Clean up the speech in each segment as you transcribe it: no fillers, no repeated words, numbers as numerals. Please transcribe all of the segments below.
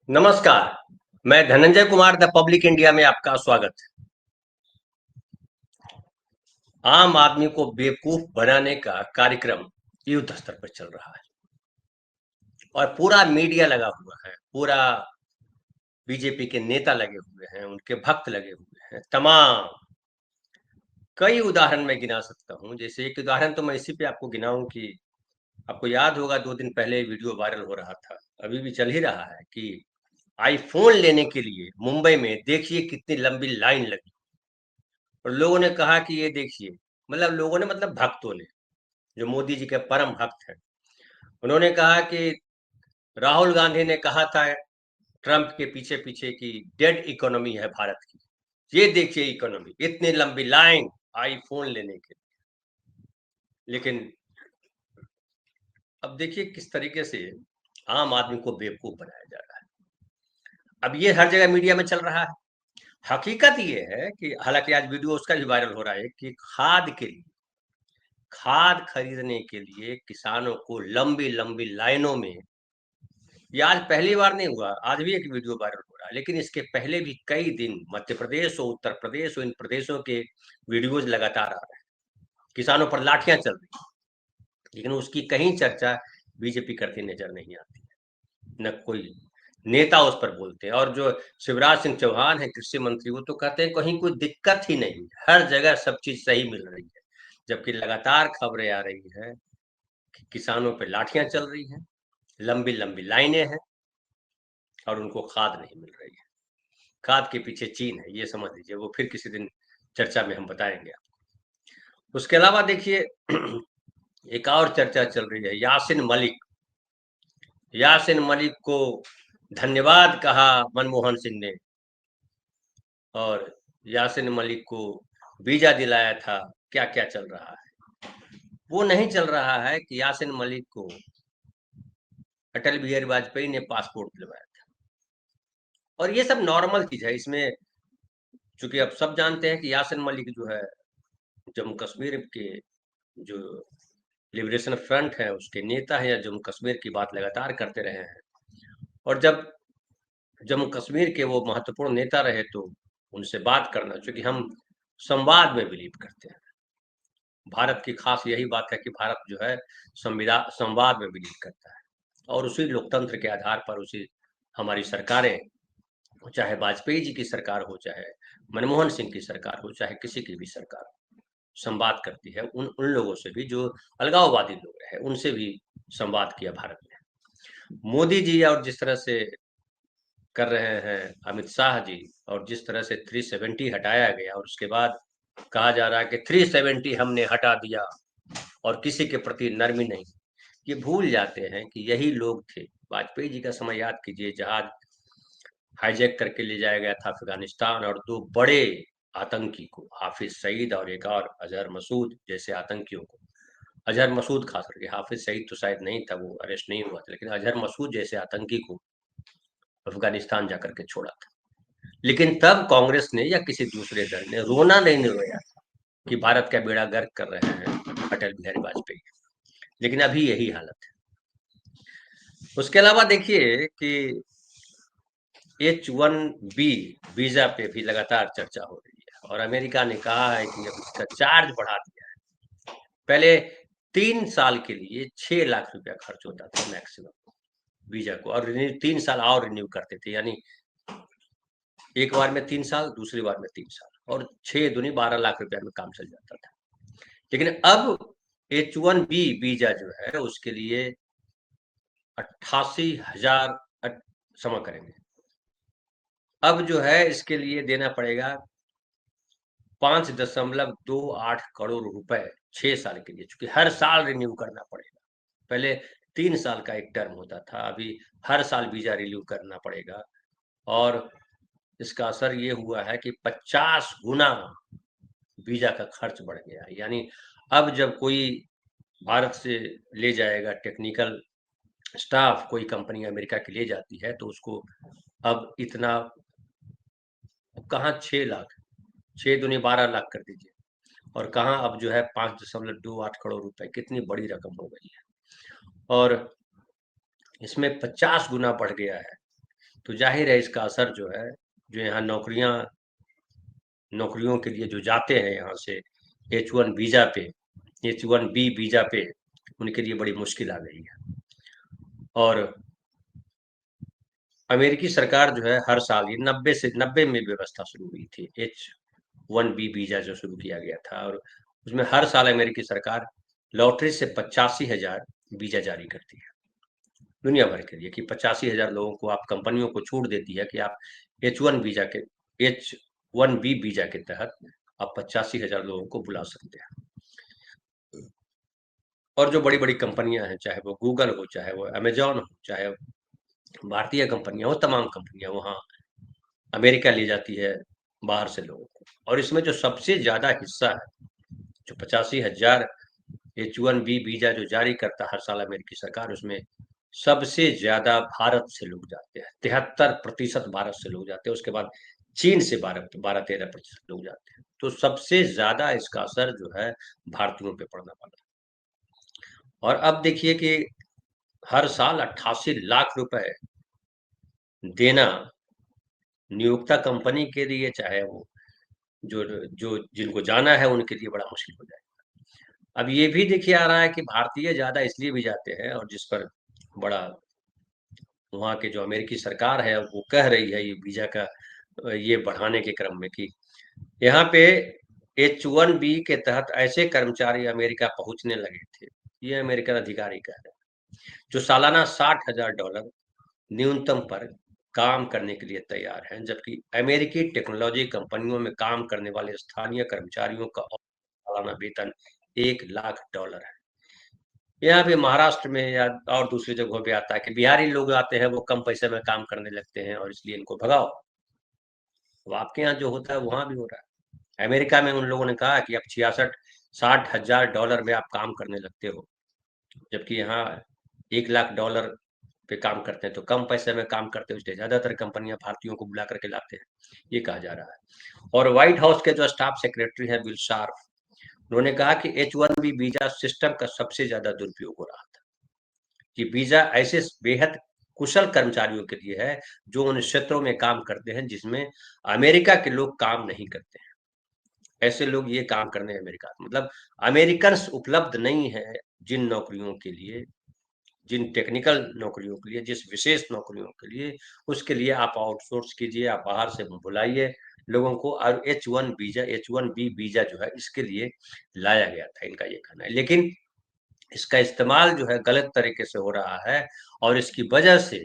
नमस्कार। मैं Dhananjay Kumar the public India में आपका स्वागत है। आम आदमी को बेवकूफ बनाने का कार्यक्रम युद्ध स्तर पर चल रहा है और पूरा मीडिया लगा हुआ है। पूरा बीजेपी के नेता लगे हुए हैं, उनके भक्त लगे हुए हैं। तमाम कई उदाहरण मैं गिना सकता हूं। जैसे एक उदाहरण तो मैं इसी पे आपको गिनाऊं कि आपको याद होगा 2 दिन पहले वीडियो वायरल हो रहा था, अभी भी चल ही रहा है कि आईफोन लेने के लिए मुंबई में देखिए कितनी लंबी लाइन लगी। और लोगों ने कहा कि ये देखिए, मतलब लोगों ने मतलब भक्तों ने, जो मोदी जी के परम भक्त हैं, उन्होंने कहा कि राहुल गांधी ने कहा था ट्रंप के पीछे पीछे कि डेड इकोनॉमी है भारत की। ये देखिए इकोनॉमी, इतनी लंबी लाइन आईफोन लेने के। लेकिन अब देखिए किस तरीके से आम आदमी को बेवकूफ बनाया जा रहा है। अब ये हर जगह मीडिया में चल रहा है। हकीकत ये है कि हालांकि आज वीडियो उसका भी वायरल हो रहा है कि खाद खरीदने के लिए किसानों को लंबी लंबी लाइनों में, ये आज पहली बार नहीं हुआ, आज भी एक वीडियो वायरल हो रहा है, लेकिन इसके पहले भी कई दिन मध्य प्रदेश और उत्तर प्रदेश और इन प्रदेशों के वीडियोज लगातार आ रहे हैं। किसानों पर लाठियां चल रही हैं, लेकिन उसकी कहीं चर्चा बीजेपी करती नजर नहीं आती है। न कोई नेता उस पर बोलते हैं। और जो शिवराज सिंह चौहान है कृषि मंत्री, वो तो कहते हैं कहीं कोई दिक्कत ही नहीं, हर जगह सब चीज सही मिल रही है। जबकि लगातार खबरें आ रही है कि किसानों पर लाठियां चल रही हैं, लंबी लंबी लाइनें हैं और उनको खाद नहीं मिल रही है। खाद के पीछे चीन है, ये समझ लीजिए। वो फिर किसी दिन चर्चा में हम बताएंगे आपको। उसके अलावा देखिए एक और चर्चा चल रही है, यासिन मलिक। यासिन मलिक को धन्यवाद कहा मनमोहन सिंह ने, और यासिन मलिक को वीजा दिलाया था। क्या क्या चल रहा है? वो नहीं चल रहा है कि यासिन मलिक को अटल बिहारी वाजपेयी ने पासपोर्ट दिलवाया था। और ये सब नॉर्मल चीज है इसमें। चूंकि अब सब जानते हैं कि यासिन मलिक जो है जम्मू कश्मीर के जो लिबरेशन फ्रंट है उसके नेता हैं, या जम्मू कश्मीर की बात लगातार करते रहे हैं। और जब जम्मू कश्मीर के वो महत्वपूर्ण नेता रहे तो उनसे बात करना, चूंकि हम संवाद में बिलीव करते हैं। भारत की खास यही बात है कि भारत जो है संविधान संवाद में बिलीव करता है। और उसी लोकतंत्र के आधार पर उसी हमारी सरकारें, चाहे वाजपेयी जी की सरकार हो, चाहे मनमोहन सिंह की सरकार हो, चाहे किसी की भी सरकार हो, संवाद करती है। उन उन लोगों से भी जो अलगाववादी लोग रहे, उनसे भी संवाद किया भारत ने। मोदी जी और जिस तरह से कर रहे हैं अमित शाह जी, और जिस तरह से 370 हटाया गया और उसके बाद कहा जा रहा है कि 370 हमने हटा दिया और किसी के प्रति नरमी नहीं। ये भूल जाते हैं कि यही लोग थे। वाजपेयी जी का समय याद कीजिए, जहाज हाईजैक करके ले जाया गया था अफगानिस्तान, और दो बड़े आतंकी को, हाफिज सईद और एक और अजहर मसूद जैसे आतंकियों को, अजहर मसूद खास करके, हाफिज सईद तो शायद नहीं था, वो अरेस्ट नहीं हुआ था, लेकिन अजहर मसूद जैसे आतंकी को अफगानिस्तान जाकर के छोड़ा था। लेकिन तब कांग्रेस ने या किसी दूसरे दल ने रोना नहीं रोया कि भारत का बेड़ा गर्क कर रहे हैं अटल बिहारी वाजपेयी। लेकिन अभी यही हालत है। उसके अलावा देखिए कि H1B वीजा पे भी लगातार चर्चा हो रही है, और अमेरिका ने कहा है कि अब इसका चार्ज बढ़ा दिया है। पहले 3 साल के लिए 6 लाख रुपया खर्च होता था मैक्सिमम वीजा को, और 3 साल और रिन्यू करते थे, यानी एक बार में 3 साल, दूसरी बार में 3 साल, और 6 दूनी 12 लाख रुपया में काम चल जाता था। लेकिन अब H1B वीजा जो है उसके लिए 88,000 क्षमा करेंगे, अब जो है इसके लिए देना पड़ेगा 5.28 करोड़ रुपए 6 साल के लिए, चूंकि हर साल रिन्यू करना पड़ेगा। पहले 3 साल का एक टर्म होता था, अभी हर साल वीजा रिन्यू करना पड़ेगा। और इसका असर ये हुआ है कि 50 गुना वीजा का खर्च बढ़ गया है। यानी अब जब कोई भारत से ले जाएगा टेक्निकल स्टाफ, कोई कंपनी अमेरिका की ले जाती है तो उसको अब इतना, कहाँ 6 लाख, 6 दूनी 12 लाख कर दीजिए, और कहाँ अब जो है 5.28 करोड़ रुपए, कितनी बड़ी रकम हो गई है। और इसमें 50 गुना बढ़ गया है। तो जाहिर है इसका असर जो है, जो यहाँ नौकरियों के लिए जो जाते हैं यहाँ से H1 वीजा पे, H1B वीजा पे, उनके लिए बड़ी मुश्किल आ गई है। और अमेरिकी सरकार जो है हर साल, ये 90 में व्यवस्था शुरू हुई थी, H1B वीजा जो शुरू किया गया था, और उसमें हर साल अमेरिकी सरकार लॉटरी से 85,000 वीजा जारी करती है दुनिया भर के लिए, कि 85,000 लोगों को आप, कंपनियों को छूट देती है कि आप H1 बी वीजा के तहत आप 85,000 लोगों को बुला सकते हैं। और जो बड़ी बड़ी कंपनियां हैं, चाहे वो गूगल हो, चाहे वो अमेजॉन हो, चाहे भारतीय कंपनियां हो, तमाम कंपनियां वहाँ अमेरिका ले जाती है बाहर से लोगों को। और इसमें जो सबसे ज्यादा हिस्सा है, जो 85,000 H1B वीजा जो जारी करता है हर साल अमेरिकी सरकार, उसमें सबसे ज्यादा भारत से लोग जाते हैं, 73% भारत से लोग जाते हैं। उसके बाद चीन से 12-13% लोग जाते हैं। तो सबसे ज्यादा इसका असर जो है भारतीयों पे पड़ने वाला है। और अब देखिए कि हर साल 88 लाख रुपए देना नियोक्ता कंपनी के लिए, चाहे वो जो जो जिनको जाना है उनके लिए बड़ा मुश्किल हो जाएगा। अब ये भी देखिए आ रहा है कि भारतीय ज्यादा इसलिए भी जाते हैं, और जिस पर बड़ा वहाँ के जो अमेरिकी सरकार है वो कह रही है ये वीजा का ये बढ़ाने के क्रम में, कि यहाँ पे H1B के तहत ऐसे कर्मचारी अमेरिका पहुंचने लगे थे, ये अमेरिकन अधिकारी कह रहे हैं, जो सालाना $60,000 न्यूनतम पर काम करने के लिए तैयार हैं, जबकि अमेरिकी टेक्नोलॉजी कंपनियों में काम करने वाले स्थानीय कर्मचारियों का सालाना वेतन $1 लाख है। यहाँ पे महाराष्ट्र में या और दूसरी जगहों पे आता है कि बिहारी लोग आते हैं, वो कम पैसे में काम करने लगते हैं और इसलिए इनको भगाओ। अब आपके यहाँ जो होता है वहां भी हो रहा है। अमेरिका में उन लोगों ने कहा कि अब 66-60 हजार डॉलर में आप काम करने लगते हो, जबकि यहाँ $1 लाख पे काम करते हैं, तो कम पैसे में काम करते हो, इसलिए ज्यादातर कंपनियां भारतीयों को बुला करके लाते हैं, ये कहा जा रहा है। और व्हाइट हाउस के जो स्टाफ सेक्रेटरी है बिल शार्फ, उन्होंने कहा कि H1B वीजा सिस्टम का सबसे ज्यादा दुरुपयोग हो रहा था, कि वीजा ऐसे बेहद कुशल कर्मचारियों के लिए है जो उन क्षेत्रों में काम करते हैं जिसमें अमेरिका के लोग काम नहीं करते हैं। ऐसे लोग ये काम करने अमेरिका, मतलब अमेरिकन उपलब्ध नहीं है जिन नौकरियों के लिए, जिन टेक्निकल नौकरियों के लिए, जिस विशेष नौकरियों के लिए, उसके लिए आप आउटसोर्स कीजिए, आप बाहर से बुलाइए लोगों को। और H1 बी वीजा जो है इसके लिए लाया गया था, इनका ये कहना है। लेकिन इसका इस्तेमाल जो है गलत तरीके से हो रहा है, और इसकी वजह से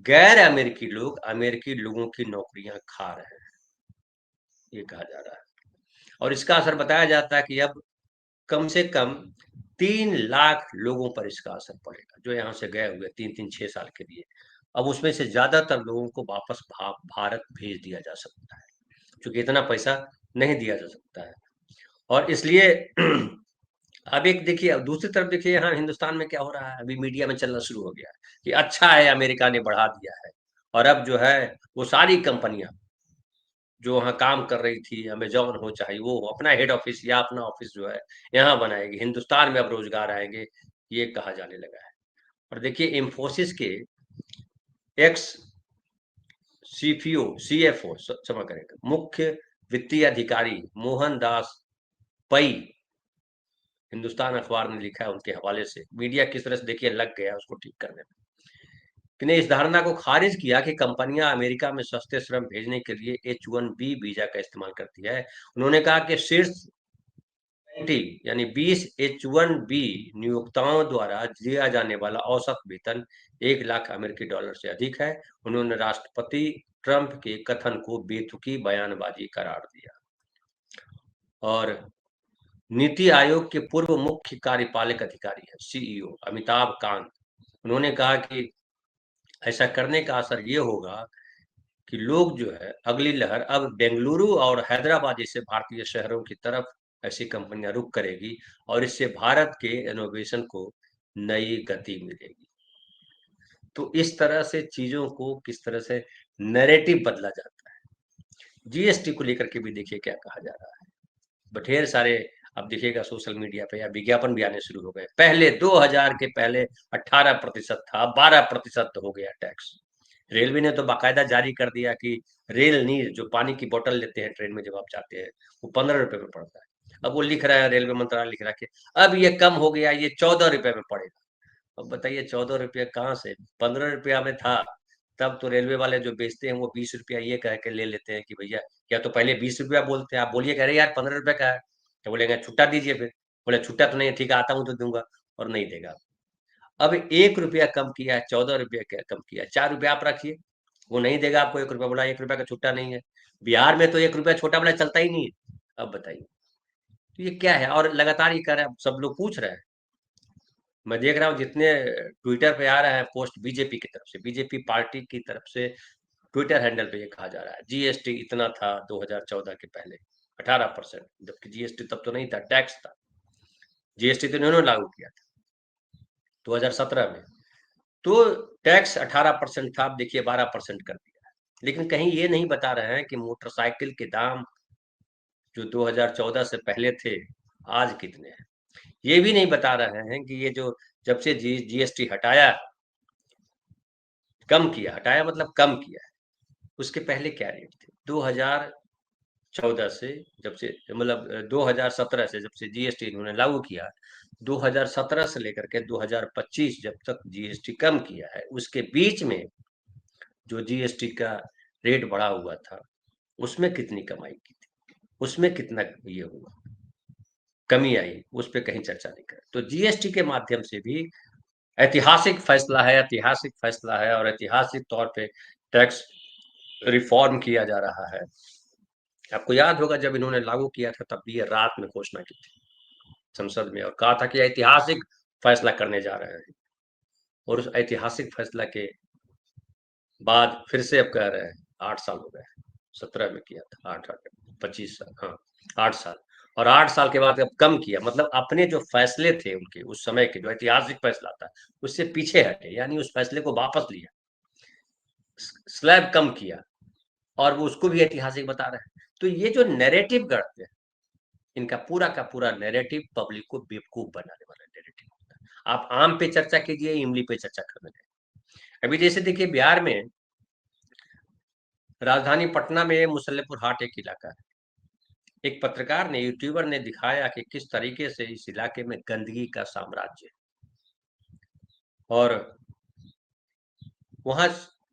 गैर अमेरिकी लोग अमेरिकी लोगों की नौकरियां खा रहे हैं, ये कहा जा रहा है। और इसका असर बताया जाता है कि अब कम से कम 3 लाख लोगों पर इसका असर पड़ेगा, जो यहाँ से गए हुए 3-3 6 साल के लिए। अब उसमें से ज्यादातर लोगों को वापस भारत भेज दिया जा सकता है, क्योंकि इतना पैसा नहीं दिया जा सकता है। और इसलिए अब एक देखिए, अब दूसरी तरफ देखिए यहाँ हिंदुस्तान में क्या हो रहा है, अभी मीडिया में चलना शुरू हो गया है कि अच्छा है अमेरिका ने बढ़ा दिया है, और अब जो है वो सारी कंपनियां जो वहाँ काम कर रही थी, अमेजॉन हो चाहे वो हो, अपना हेड ऑफिस या अपना ऑफिस जो है यहाँ बनाएगी, हिंदुस्तान में अब रोजगार आएंगे, ये कहा जाने लगा है। और देखिए इंफोसिस के एक्स CFO, क्षमा करेगा, मुख्य वित्तीय अधिकारी मोहन दास पई, हिंदुस्तान अखबार ने लिखा है उनके हवाले से, मीडिया किस तरह से देखिए लग गया उसको ठीक करने में, ने इस धारणा को खारिज किया कि कंपनियां अमेरिका में सस्ते श्रम भेजने के लिए H1B वीजा का इस्तेमाल करती है। उन्होंने कहा कि शीर्ष 20 यानी 20 H1B नियोक्ताओं द्वारा दिया जाने वाला औसत वेतन $1 लाख से अधिक है। उन्होंने राष्ट्रपति ट्रंप के कथन को बेतुकी बयानबाजी करार दिया। और नीति आयोग के पूर्व मुख्य कार्यपालक अधिकारी है, CEO अमिताभ कांत, उन्होंने कहा कि ऐसा करने का असर ये होगा कि लोग जो है अगली लहर अब बेंगलुरु और हैदराबाद जैसे भारतीय शहरों की तरफ ऐसी कंपनियां रुक करेगी, और इससे भारत के इनोवेशन को नई गति मिलेगी। तो इस तरह से चीजों को किस तरह से नैरेटिव बदला जाता है। जीएसटी को लेकर के भी देखिए क्या कहा जा रहा है, ढेर सारे, अब देखिएगा सोशल मीडिया पे या विज्ञापन भी आने शुरू हो गए। पहले 2000 के पहले 18% था, 12% हो गया टैक्स। रेलवे ने तो बाकायदा जारी कर दिया कि रेल नीर जो पानी की बोतल लेते हैं ट्रेन में जब आप जाते हैं, वो 15 रुपए में पड़ता है। अब वो लिख रहा है, रेलवे मंत्रालय लिख रहा है कि अब ये कम हो गया, ये 14 रुपए में पड़ेगा। अब बताइए 14 रुपया कहाँ से, 15 रुपया में था। तब तो रेलवे वाले जो बेचते हैं वो 20 रुपया ये कह के ले लेते हैं कि भैया, या तो पहले 20 रुपया बोलते हैं, आप बोलिए कह रहे यार 15 रुपए का है, तो बोलेंगे छुट्टा दीजिए। फिर बोले छुट्टा तो नहीं है, ठीक है आता हूँ तो दूंगा, और नहीं देगा। अब 1 रुपया कम किया है, 14 रुपया क्या कम किया है, 4 रुपया आप रखिए, वो नहीं देगा आपको 1 रुपया, बोला 1 रुपया का छुट्टा नहीं है। बिहार में तो 1 रुपया छोटा बड़ा चलता ही नहीं है। अब बताइए, तो ये क्या है? और लगातार ये कर रहे हैं, सब लोग पूछ रहे हैं। मैं देख रहा हूँ जितने ट्विटर पे आ रहा है पोस्ट बीजेपी की तरफ से, बीजेपी पार्टी की तरफ से ट्विटर हैंडल पे ये कहा जा रहा है जीएसटी इतना था 2014 के पहले, 18%, जबकि जीएसटी तब तो नहीं था, टैक्स था। जीएसटी तो इन्होंने लागू किया था 2017 में, तो टैक्स 18% था, अब देखिए 12% कर दिया है। लेकिन कहीं ये नहीं बता रहे हैं कि मोटरसाइकिल के दाम जो 2014 से पहले थे, आज कितने हैं। ये भी नहीं बता रहे हैं कि ये जो जब से जीएसटी हटाया, कम किया, हटाया मतलब कम किया है, उसके पहले क्या रेट थे 2014 से, जब से मतलब 2017 से जब से जीएसटी इन्होंने लागू किया, 2017 से लेकर के 2025 जब तक जीएसटी कम किया है, उसके बीच में जो जीएसटी का रेट बढ़ा हुआ था, उसमें कितनी कमाई की थी, उसमें कितना ये हुआ, कमी आई, उस पर कहीं चर्चा नहीं कर। तो जीएसटी के माध्यम से भी ऐतिहासिक फैसला है, ऐतिहासिक फैसला है, और ऐतिहासिक तौर पे टैक्स रिफॉर्म किया जा रहा है। आपको याद होगा जब इन्होंने लागू किया था, तब भी ये रात में घोषणा की थी संसद में, और कहा था कि ऐतिहासिक फैसला करने जा रहे हैं। और उस ऐतिहासिक फैसला के बाद फिर से अब कह रहे हैं 8 साल हो गए, 17 में किया था, 25 साल, हाँ 8 साल। और 8 साल के बाद अब कम किया, मतलब अपने जो फैसले थे उनके उस समय के, जो ऐतिहासिक फैसला था, उससे पीछे हटे, यानी उस फैसले को वापस लिया, स्लैब कम किया, और वो उसको भी ऐतिहासिक बता रहे हैं। तो ये जो नैरेटिव गढ़ते हैं, इनका पूरा का पूरा नैरेटिव पब्लिक को बेवकूफ बनाने वाला नैरेटिव होता है। आप आम पे चर्चा कीजिए, इमली पे चर्चा करने लगे। अभी जैसे देखिए बिहार में, राजधानी पटना में मुसल्लेपुर हाट एक इलाका है। एक पत्रकार ने, यूट्यूबर ने दिखाया कि किस तरीके से इस इलाके में गंदगी का साम्राज्य है। और वहाँ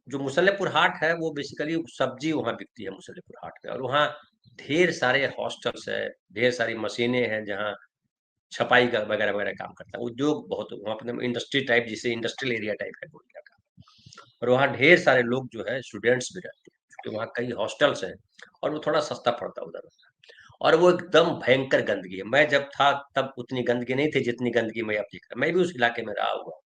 जो मुसल्लेपुर हाट है, वो बेसिकली सब्जी वहाँ बिकती है मुसल्लेपुर हाट में, और वहाँ ढेर सारे हॉस्टल्स है, ढेर सारी मशीनें हैं जहाँ छपाई का वगैरह वगैरह काम करता है, उद्योग बहुत वहाँ पर, इंडस्ट्री टाइप, जिसे इंडस्ट्रियल एरिया टाइप है वो इलाका। और वहाँ ढेर सारे लोग जो है स्टूडेंट्स भी रहते हैं, क्योंकि वहाँ कई हॉस्टल्स हैं, और वो थोड़ा सस्ता पड़ता है उधर। और वो एकदम भयंकर गंदगी है। मैं जब था तब उतनी गंदगी नहीं थी जितनी गंदगी मैं अब देख रहा, मैं भी उस इलाके में रहा हुआ।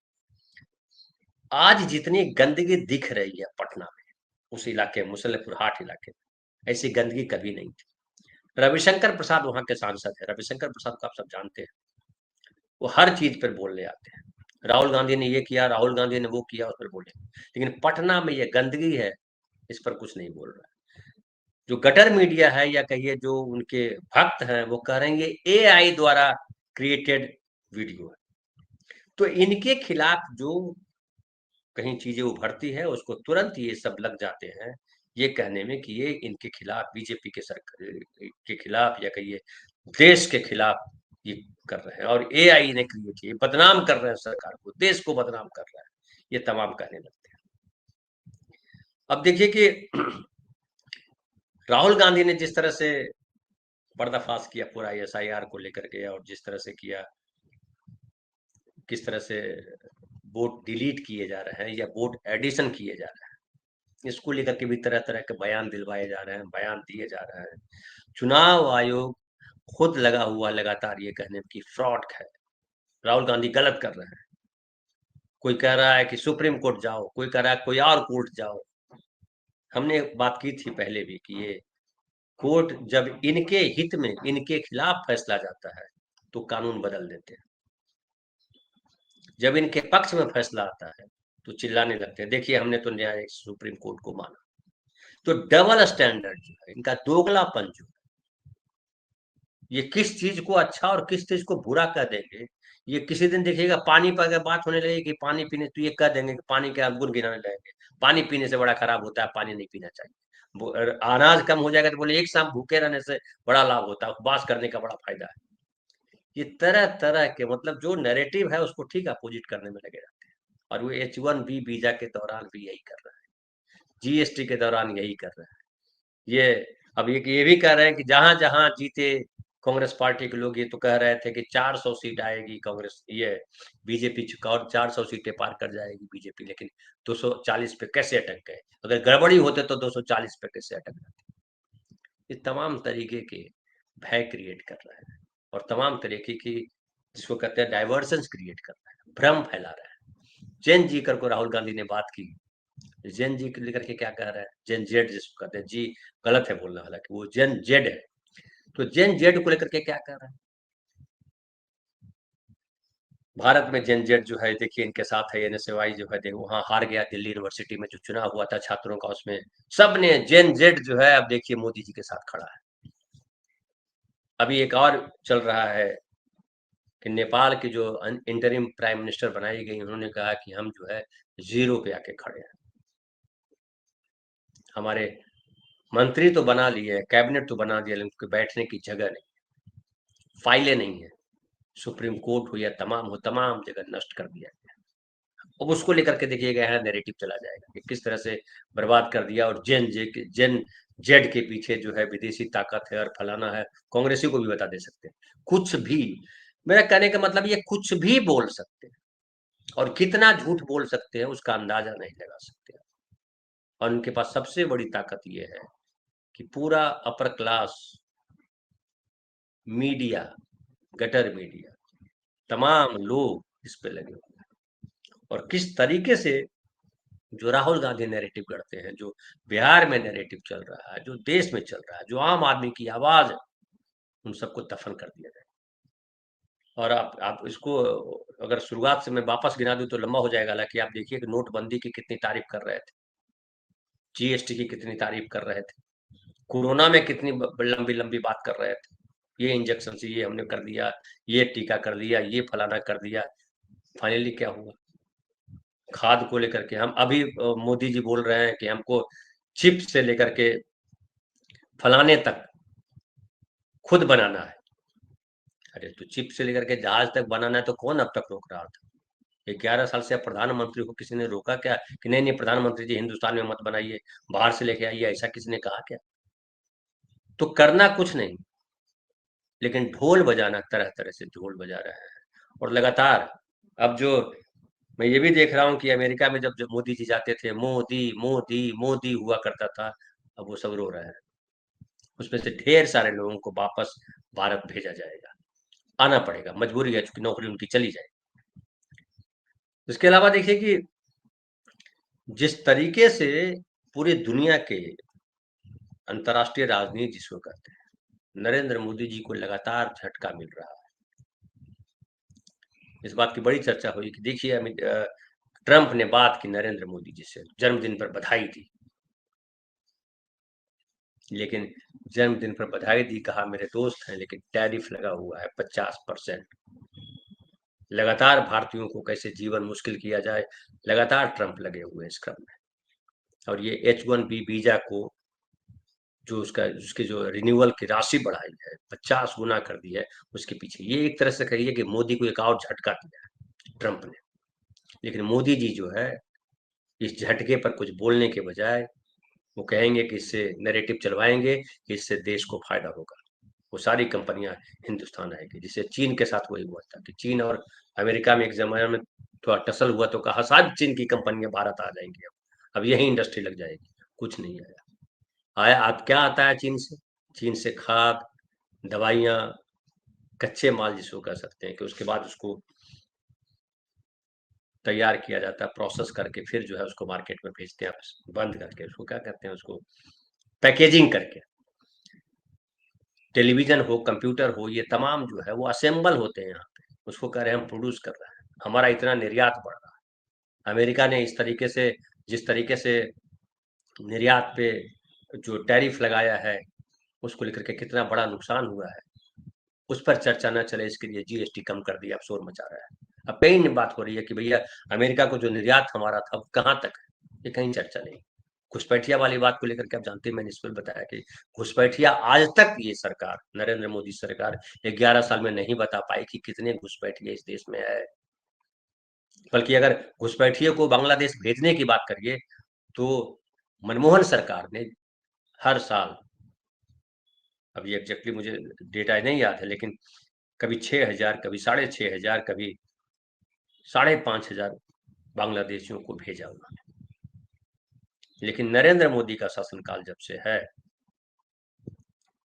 आज जितनी गंदगी दिख रही है पटना में, उस इलाके मुसल्लेपुर हाट इलाके में, ऐसी गंदगी कभी नहीं थी। रविशंकर प्रसाद वहां के सांसद है, रविशंकर प्रसाद को आप सब जानते हैं, वो हर चीज पर बोलने आते हैं। राहुल गांधी ने ये किया, राहुल गांधी ने वो किया, उस पर बोले। लेकिन पटना में ये गंदगी है, इस पर कुछ नहीं बोल रहा है। जो गटर मीडिया है, या कहिए जो उनके भक्त हैं, वो कह रहे हैं ये एआई द्वारा क्रिएटेड वीडियो है। तो इनके खिलाफ जो कहीं चीजें उभरती है, उसको तुरंत ये सब लग जाते हैं ये कहने में कि ये इनके खिलाफ, बीजेपी के सरकार के खिलाफ, या कहिए देश के खिलाफ ये कर रहे हैं, और एआई ने क्रिएट किया, बदनाम कर रहे हैं सरकार को, देश को बदनाम कर रहा है, ये तमाम कहने लगते हैं। अब देखिए कि राहुल गांधी ने जिस तरह से पर्दाफाश किया पूरा एसआईआर को लेकर के, और जिस तरह से किया, किस तरह से वोट डिलीट किए जा रहे हैं या वोट एडिशन किए जा रहे हैं, इसको लेकर के भी तरह तरह के बयान दिलवाए जा रहे हैं, बयान दिए जा रहे हैं। चुनाव आयोग खुद लगा हुआ लगातार ये कहने की फ्रॉड है, राहुल गांधी गलत कर रहे हैं। कोई कह रहा है कि सुप्रीम कोर्ट जाओ, कोई कह रहा है कोई और कोर्ट जाओ। हमने बात की थी पहले भी कि ये कोर्ट जब इनके हित में, इनके खिलाफ फैसला जाता है, तो कानून बदल देते हैं। जब इनके पक्ष में फैसला आता है, तो चिल्लाने लगते हैं, देखिए हमने तो न्याय सुप्रीम कोर्ट को माना। तो डबल स्टैंडर्ड जो है, इनका दोगलापन जो है, ये किस चीज को अच्छा और किस चीज को बुरा कह देंगे, ये किसी दिन देखिएगा पानी पर अगर बात होने लगे कि पानी पीने, तो ये कह देंगे कि पानी के गुण गिनाने लगेंगे, पानी पीने से बड़ा खराब होता है, पानी नहीं पीना चाहिए। अनाज कम हो जाएगा तो बोले एक शाम भूखे रहने से बड़ा लाभ होता है, उपवास करने का बड़ा फायदा है। ये तरह तरह के मतलब जो नैरेटिव है उसको ठीक अपोजिट करने में लगे रहते हैं। और वो H1B वीजा के दौरान भी यही कर रहा है, जीएसटी के दौरान यही कर रहा है। ये भी कह रहे हैं कि जहां जहां जीते कांग्रेस पार्टी के लोग, ये तो कह रहे थे कि 400 सीट आएगी कांग्रेस, ये बीजेपी और 400 सीटें पार कर जाएगी बीजेपी, लेकिन 240 पे कैसे अटक गए? अगर गड़बड़ी होते तो 240 पे कैसे अटक जाते? ये तमाम तरीके के भय क्रिएट कर रहा है और तमाम तरीके की, जिसको कहते हैं डाइवर्सन क्रिएट कर रहा है, भ्रम फैला रहा है। जेन जी कर को राहुल गांधी ने बात की, जेन जी को लेकर के क्या कह रहा है, जेन जेड जिसको कहते हैं, जी गलत है बोलना, हालांकि वो जेन जेड है। तो जेन जेड को लेकर के क्या कह रहा है, भारत में जेन जेड जो है, देखिए इनके साथ है एनएसवाई जो है, देखो वहां हार गया दिल्ली यूनिवर्सिटी में जो चुनाव हुआ था छात्रों का, उसमें सबने जेन जेड जो है अब देखिए मोदी जी के साथ खड़ा है। अभी एक और चल रहा है कि नेपाल की जो इंटरिम प्राइम मिनिस्टर बनाई गई, उन्होंने कहा कि हम जो है जीरो पे आके खड़े हैं। हमारे मंत्री तो बना लिए, कैबिनेट तो बना दिया, लेकिन उनके बैठने की जगह नहीं, फाइलें नहीं है। सुप्रीम कोर्ट हो या तमाम हो, तमाम जगह नष्ट कर दिया गया। अब उसको लेकर के देखिएगा यहाँ नैरेटिव चला जाएगा कि किस तरह से बर्बाद कर दिया, और जेन जेड के पीछे जो है विदेशी ताकत है और फलाना है। कांग्रेसी को भी बता दे सकते हैं कुछ भी। मेरा कहने का मतलब ये कुछ भी बोल सकते हैं, और कितना झूठ बोल सकते हैं उसका अंदाजा नहीं लगा सकते। और उनके पास सबसे बड़ी ताकत ये है कि पूरा upper class media, gutter media, तमाम लोग इस पे लगे हुए हैं। और किस तरीके से जो राहुल गांधी नैरेटिव करते हैं, जो बिहार में नैरेटिव चल रहा है, जो देश में चल रहा है, जो आम आदमी की आवाज है, उन सबको दफन कर दिया जाए। और आप इसको अगर शुरुआत से मैं वापस गिना दूं तो लंबा हो जाएगा, हालांकि आप देखिए कि नोटबंदी की कितनी तारीफ कर रहे थे, जीएसटी की कितनी तारीफ कर रहे थे, कोरोना में कितनी लंबी लंबी बात कर रहे थे, ये इंजेक्शन से ये हमने कर दिया, ये टीका कर दिया, ये फलाना कर दिया। फाइनली क्या हुआ? खाद को लेकर के हम अभी मोदी जी बोल रहे हैं कि हमको चिप से लेकर के फलाने तक खुद बनाना है। अरे तो चिप से लेकर के जहाज तक बनाना है तो कौन अब तक रोक रहा था? 11 साल से आप प्रधानमंत्री हो, किसी ने रोका क्या कि नहीं नहीं प्रधानमंत्री जी हिंदुस्तान में मत बनाइए, बाहर से लेके आइए, ऐसा किसी ने कहा क्या? तो करना कुछ नहीं, लेकिन ढोल बजाना, तरह तरह से ढोल बजा रहे हैं। और लगातार अब जो मैं ये भी देख रहा हूँ कि अमेरिका में जब जब मोदी जी जाते थे, मोदी मोदी मोदी हुआ करता था, अब वो सब रो रहे हैं। उसमें से ढेर सारे लोगों को वापस भारत भेजा जाएगा, आना पड़ेगा, मजबूरी है, चूंकि नौकरी उनकी चली जाए। इसके अलावा देखिए कि जिस तरीके से पूरी दुनिया के अंतर्राष्ट्रीय राजनीति जिसको कहते हैं, नरेंद्र मोदी जी को लगातार झटका मिल रहा है। इस बात की बड़ी चर्चा हुई कि देखिए ट्रंप ने बात की नरेंद्र मोदी जी से, जन्मदिन पर बधाई दी, लेकिन जन्मदिन पर बधाई दी, कहा मेरे दोस्त हैं, लेकिन टैरिफ लगा हुआ है 50%। लगातार भारतीयों को कैसे जीवन मुश्किल किया जाए, लगातार ट्रंप लगे हुए हैं इस क्रम में। और ये H1B वीजा को जो उसके जो रिन्यूअल की राशि बढ़ाई है, 50 गुना कर दी है, उसके पीछे ये एक तरह से कहिए कि मोदी को एक और झटका दिया है ट्रंप ने। लेकिन मोदी जी जो है इस झटके पर कुछ बोलने के बजाय वो कहेंगे कि इससे नैरेटिव चलवाएंगे कि इससे देश को फायदा होगा, वो सारी कंपनियां हिंदुस्तान आएगी। जिससे चीन के साथ वही हुआ था कि चीन और अमेरिका में एक जमाने में थोड़ा टसल हुआ, तो कहा सारी चीन की कंपनियां भारत आ जाएंगी, अब यही इंडस्ट्री लग जाएगी। कुछ नहीं आया। आया अब क्या आता है चीन से? चीन से खाद, दवाइयाँ, कच्चे माल जिसको कह सकते हैं, कि उसके बाद उसको तैयार किया जाता है, प्रोसेस करके फिर जो है उसको मार्केट में भेजते हैं, बंद करके उसको क्या कहते हैं, उसको पैकेजिंग करके। टेलीविजन हो, कंप्यूटर हो, ये तमाम जो है वो असेंबल होते हैं यहाँ पे, उसको कह रहे हैं हम प्रोड्यूस कर रहे हैं, हमारा इतना निर्यात बढ़ रहा है। अमेरिका ने इस तरीके से, जिस तरीके से निर्यात पे जो टैरिफ लगाया है, उसको लेकर के कितना बड़ा नुकसान हुआ है। उस पर चर्चा न चले, इसके लिए जीएसटी कम कर दिया, अब शोर मचा रहा है। अब कई बात हो रही है कि भैया अमेरिका को जो निर्यात हमारा था कहाँ तक है, ये कहीं चर्चा नहीं। घुसपैठिया वाली बात को लेकर के आप जानते हैं, मैंने इस पर बताया कि घुसपैठिया आज तक ये सरकार, नरेंद्र मोदी सरकार 11 साल में नहीं बता पाई कि कितने घुसपैठिए इस देश में है। बल्कि अगर घुसपैठिए को बांग्लादेश भेजने की बात करिए तो मनमोहन सरकार ने हर साल, अब ये एग्जैक्टली मुझे डेटा नहीं याद है, लेकिन कभी 6,000, कभी 6,500, कभी 5,500 बांग्लादेशियों को भेजा उन्होंने। लेकिन नरेंद्र मोदी का शासनकाल जब से है,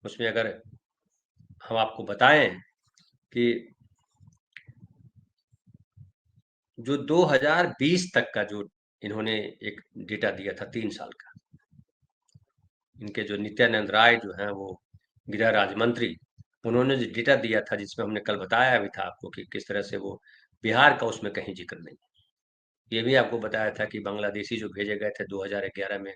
उसमें अगर हम आपको बताएं कि जो 2020 तक का जो इन्होंने एक डेटा दिया था 3 साल का, इनके जो नित्यानंद राय जो हैं वो गृह राज्य मंत्री, उन्होंने जो डेटा दिया था जिसमें हमने कल बताया भी था आपको कि किस तरह से वो बिहार का उसमें कहीं जिक्र नहीं। ये भी आपको बताया था कि बांग्लादेशी जो भेजे गए थे 2011 में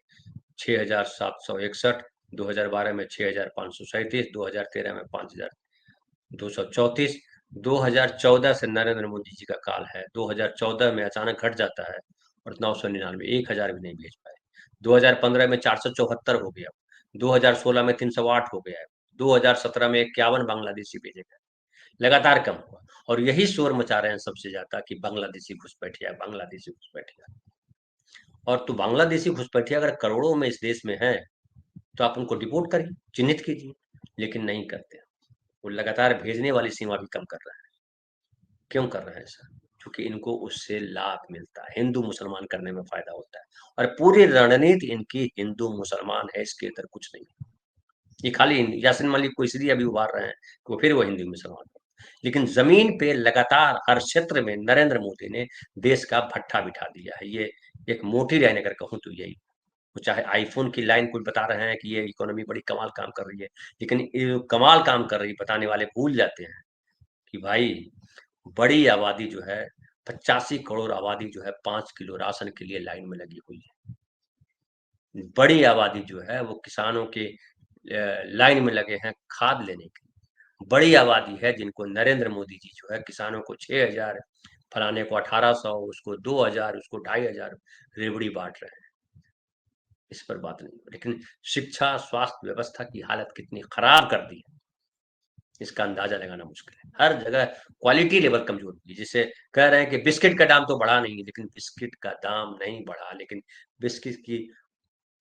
6,761, 2012 में 6,537, 2013 में 5,234, 2014 से नरेंद्र मोदी जी का काल है, 2014 में अचानक घट जाता है और 999, 1,000 भी नहीं भेज पाए। 2015 में 474 हो गया, 2016 में 308 हो गया है, 2017 में 51 बांग्लादेशी भेजे गए, लगातार कम हुआ। और यही शोर मचा रहे हैं सबसे ज्यादा कि बांग्लादेशी घुसपैठिया, बांग्लादेशी घुसपैठिया। और तो बांग्लादेशी घुसपैठिया अगर करोड़ों में इस देश में है तो आप उनको डिपोर्ट करिए, चिन्हित कीजिए, लेकिन नहीं करते। वो लगातार भेजने वाली सीमा भी कम कर रहा है। क्यों कर रहे हैं ऐसा? क्योंकि इनको उससे लाभ मिलता है, हिंदू मुसलमान करने में फायदा होता है, और पूरी रणनीति इनकी हिंदू मुसलमान है, इसके अंदर कुछ नहीं। ये खाली यासिन मलिक को इसलिए अभी उभार रहे हैं कि वो फिर वो हिंदू मुसलमान हो, लेकिन जमीन पे लगातार हर क्षेत्र में नरेंद्र मोदी ने देश का भट्ठा बिठा दिया है। ये एक मोटी लाइन अगर कहूँ तो यही, वो चाहे आईफोन की लाइन कोई बता रहे हैं कि ये इकोनॉमी बड़ी कमाल काम कर रही है, लेकिन ये कमाल काम कर रही है बताने वाले भूल जाते हैं कि भाई बड़ी आबादी जो है, 85 करोड़ आबादी जो है 5 किलो राशन के लिए लाइन में लगी हुई है। बड़ी आबादी जो है वो किसानों के लाइन में लगे हैं खाद लेने के लिए। बड़ी आबादी है जिनको नरेंद्र मोदी जी जो है किसानों को 6,000, फलाने को 1,800, उसको 2,000, उसको 2,500 रेवड़ी बांट रहे हैं। इस पर बात नहीं, लेकिन शिक्षा स्वास्थ्य व्यवस्था की हालत कितनी खराब कर दी है इसका अंदाजा लगाना मुश्किल है। हर जगह क्वालिटी लेवल कमजोर हुई, जिसे कह रहे हैं कि बिस्किट का दाम तो बढ़ा नहीं, लेकिन बिस्किट का दाम नहीं बढ़ा, लेकिन बिस्किट की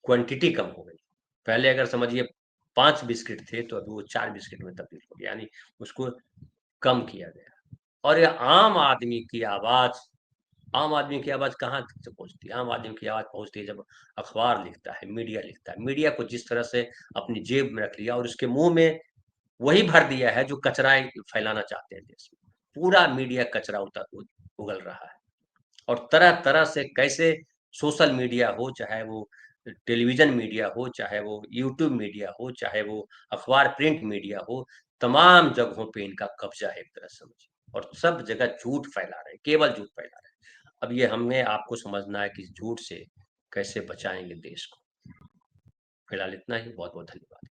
क्वांटिटी कम हो गई। पहले अगर समझिए 5 बिस्किट थे तो अभी वो 4 बिस्किट में तब्दील हो गया, यानी उसको कम किया गया। और ये आम आदमी की आवाज, आम आदमी की आवाज कहाँ तक पहुंचती है? आम आदमी की आवाज पहुंचती है जब अखबार लिखता है, मीडिया लिखता है। मीडिया को जिस तरह से अपनी जेब में रख लिया और उसके मुंह में वही भर दिया है जो कचरा फैलाना चाहते हैं देश में। पूरा मीडिया कचरा उगल रहा है, और तरह तरह से कैसे सोशल मीडिया हो, चाहे वो टेलीविजन मीडिया हो, चाहे वो यूट्यूब मीडिया हो, चाहे वो अखबार प्रिंट मीडिया हो, तमाम जगहों पे इनका कब्जा है एक तरह से समझिए, और सब जगह झूठ फैला रहे हैं, केवल झूठ फैला रहे हैं। अब ये हमें आपको समझना है कि झूठ से कैसे बचाएंगे देश को। फिलहाल इतना ही, बहुत बहुत धन्यवाद।